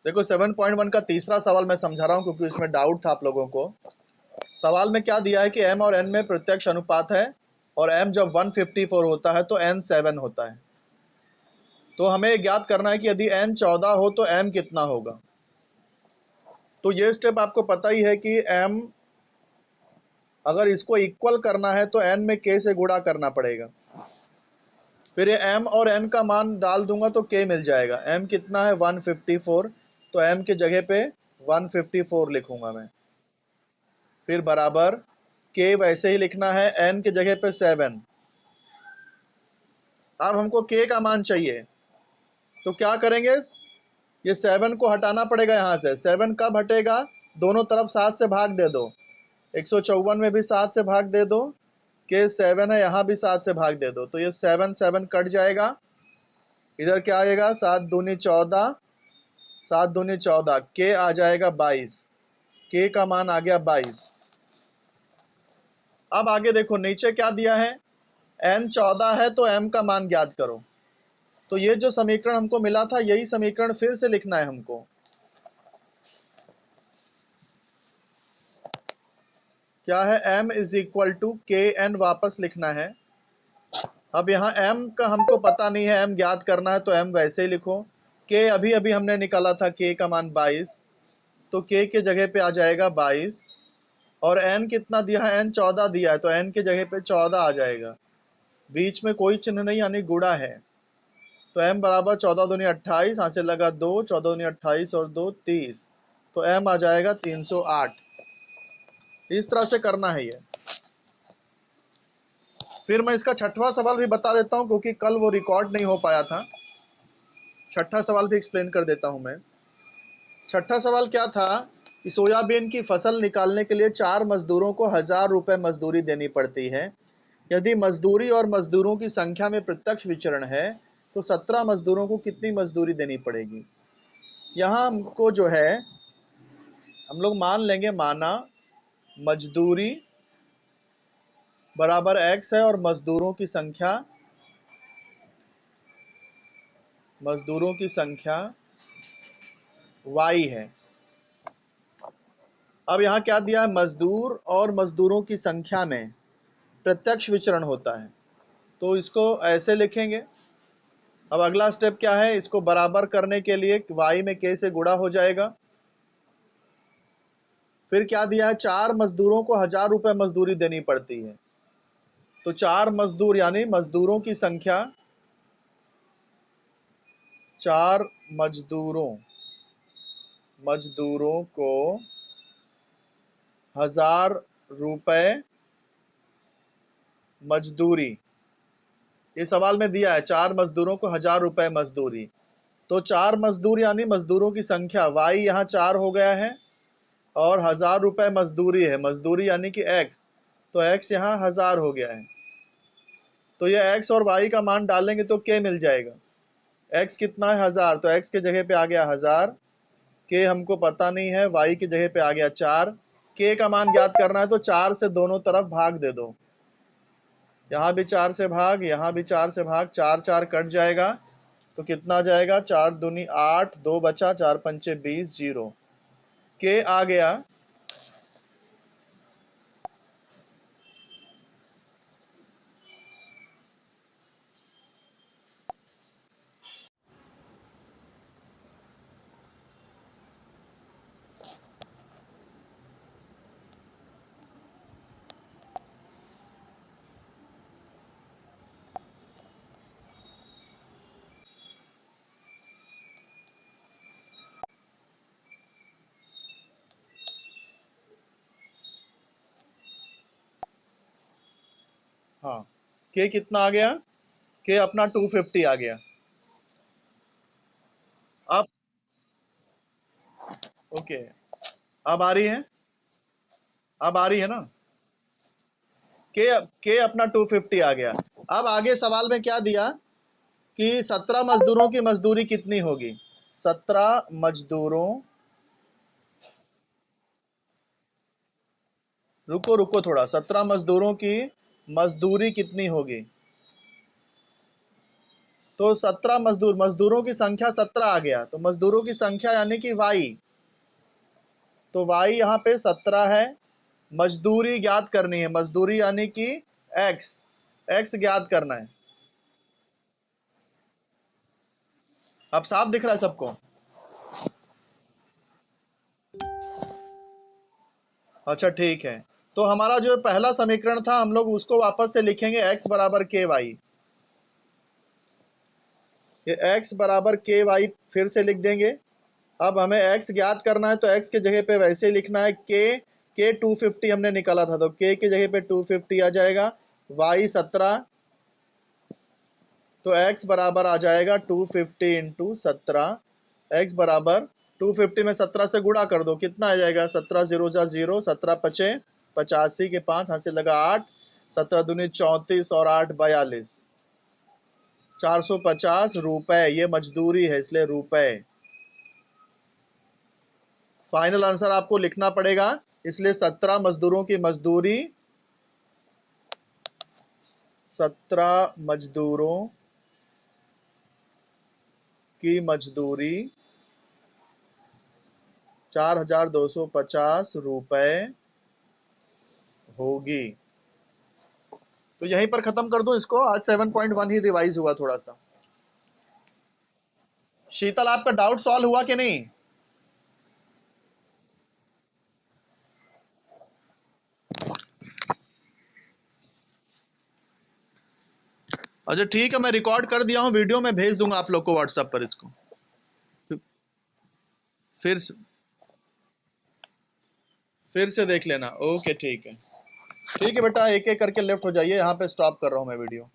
देखो 7.1 का तीसरा सवाल मैं समझा रहा हूँ क्योंकि इसमें डाउट था आप लोगों को। सवाल में क्या दिया है कि m और n में प्रत्यक्ष अनुपात है और m जब 154 होता है तो n 7 होता है। तो हमें ज्ञात करना है कि यदि n 14 हो तो m कितना होगा। तो ये स्टेप आपको पता ही है कि m अगर इसको इक्वल करना है तो n में k से गुणा करना पड़ेगा। फिर ये m और n का मान डाल दूंगा तो k मिल जाएगा। m कितना है 154, तो m के जगह पे 154 लिखूंगा मैं। फिर बराबर k वैसे ही लिखना है, n के जगह पे 7। अब हमको k का मान चाहिए तो क्या करेंगे, ये 7 को हटाना पड़ेगा यहाँ से। 7 कब हटेगा, दोनों तरफ 7 से भाग दे दो। 154 में भी 7 से भाग दे दो, के 7 है यहाँ भी 7 से भाग दे दो, तो ये 7 7 कट जाएगा। इधर क्या आएगा, 7 दूनी 14, 7 दूनी 14, के आ जाएगा 22। के का मान आ गया 22। अब आगे देखो नीचे क्या दिया है, n 14 है तो m का मान ज्ञात करो। तो ये जो समीकरण हमको मिला था यही समीकरण फिर से लिखना है हमको। क्या है, m इज इक्वल टू के एन वापस लिखना है। अब यहाँ m का हमको पता नहीं है, m ज्ञात करना है तो m वैसे ही लिखो। k अभी अभी हमने निकाला था, k का मान 22, तो k के जगह पे आ जाएगा 22। और n कितना दिया है, n 14 दिया है, तो n के जगह पे 14 आ जाएगा। बीच में कोई चिन्ह नहीं यानी गुणा है, तो m बराबर 14 दूनी 28, यहाँ से लगा 2, 14 दूनी 28 और 2 30, तो m आ जाएगा 308। इस तरह से करना है ये। फिर मैं इसका छठवां सवाल भी बता देता हूं क्योंकि कल वो रिकॉर्ड नहीं हो पाया था। छठा सवाल भी एक्सप्लेन कर देता हूं मैं। छठा सवाल क्या था कि सोयाबीन की फसल निकालने के लिए 4 मजदूरों को 1000 रुपए मजदूरी देनी पड़ती है। यदि मजदूरी और मजदूरों की संख्या में प्रत्यक्ष विचरण है तो 17 मजदूरों को कितनी मजदूरी देनी पड़ेगी। यहाँ हमको जो है, हम लोग मान लेंगे, माना मजदूरी बराबर x है और मजदूरों की संख्या y है। अब यहाँ क्या दिया है, मजदूर और मजदूरों की संख्या में प्रत्यक्ष विचरण होता है, तो इसको ऐसे लिखेंगे। अब अगला स्टेप क्या है, इसको बराबर करने के लिए y में k से गुणा हो जाएगा। फिर क्या दिया है, 4 मजदूरों को 1000 रुपए मजदूरी देनी पड़ती है, तो 4 मजदूर यानी मजदूरों की संख्या, 4 मजदूरों को 1000 रुपए मजदूरी, ये सवाल में दिया है 4 मजदूरों को 1000 रुपए मजदूरी। तो 4 मजदूर यानी मजदूरों की संख्या, y यहाँ 4 हो गया है और 1000 रुपए मजदूरी है, मजदूरी यानी कि x, तो x यहाँ 1000 हो गया है। तो ये x और y का मान डालेंगे तो k मिल जाएगा। x कितना है 1000, तो x के जगह पे आ गया 1000, k हमको पता नहीं है, y की जगह पे आ गया 4। k का मान ज्ञात करना है तो 4 से दोनों तरफ भाग दे दो, यहाँ भी 4 से भाग, यहाँ भी 4 से भाग, 4 4 कट जाएगा, तो कितना आ जाएगा, 4 दूनी 8, 2 बचा, 4 पंचे 20, 0, के आ गया। हाँ, के कितना आ गया, के अपना 250 आ गया। अब ओके, अब आ रही है, अब आ रही है ना, के अपना 250 आ गया। अब आगे सवाल में क्या दिया कि 17 मजदूरों की मजदूरी कितनी होगी। 17 मजदूरों, रुको रुको थोड़ा, 17 मजदूरों की मजदूरी कितनी होगी। तो 17 मजदूर, मजदूरों की संख्या 17 आ गया, तो मजदूरों की संख्या यानी कि वाई, तो वाई यहाँ पे 17 है। मजदूरी ज्ञात करनी है, मजदूरी यानी कि एक्स, एक्स ज्ञात करना है। अब साफ दिख रहा है सबको? अच्छा ठीक है, तो हमारा जो पहला समीकरण था हम लोग उसको वापस से लिखेंगे, x बराबर के वाई। ये x बराबर के वाई फिर से लिख देंगे। अब हमें x ज्ञात करना है, तो x के जगह पे वैसे ही लिखना है, के 250 हमने निकाला था, तो k की जगह पे 250 आ जाएगा, y 17, तो x बराबर आ जाएगा 250 इंटू 17। x बराबर 250 में 17 से गुणा कर दो, कितना आ जाएगा? 17 0 जा 0, 17 पचे 85 के 5 हाथ से लगा 8, 17 दूनी 34 और 8 42, 450 रुपए। ये मजदूरी है इसलिए रुपए। फाइनल आंसर आपको लिखना पड़ेगा, इसलिए 17 मजदूरों की मजदूरी, 17 मजदूरों की मजदूरी 4250 रुपए होगी। तो यहीं पर खत्म कर दो इसको, आज 7.1 ही रिवाइज हुआ थोड़ा सा। शीतल, आपका डाउट सॉल्व हुआ कि नहीं? अच्छा ठीक है, मैं रिकॉर्ड कर दिया हूँ वीडियो, में भेज दूंगा आप लोग को व्हाट्सएप पर इसको। फिर फिर से देख लेना। ओके ठीक है, ठीक है बेटा, एक एक करके लेफ्ट हो जाइए, यहाँ पे स्टॉप कर रहा हूँ मैं वीडियो।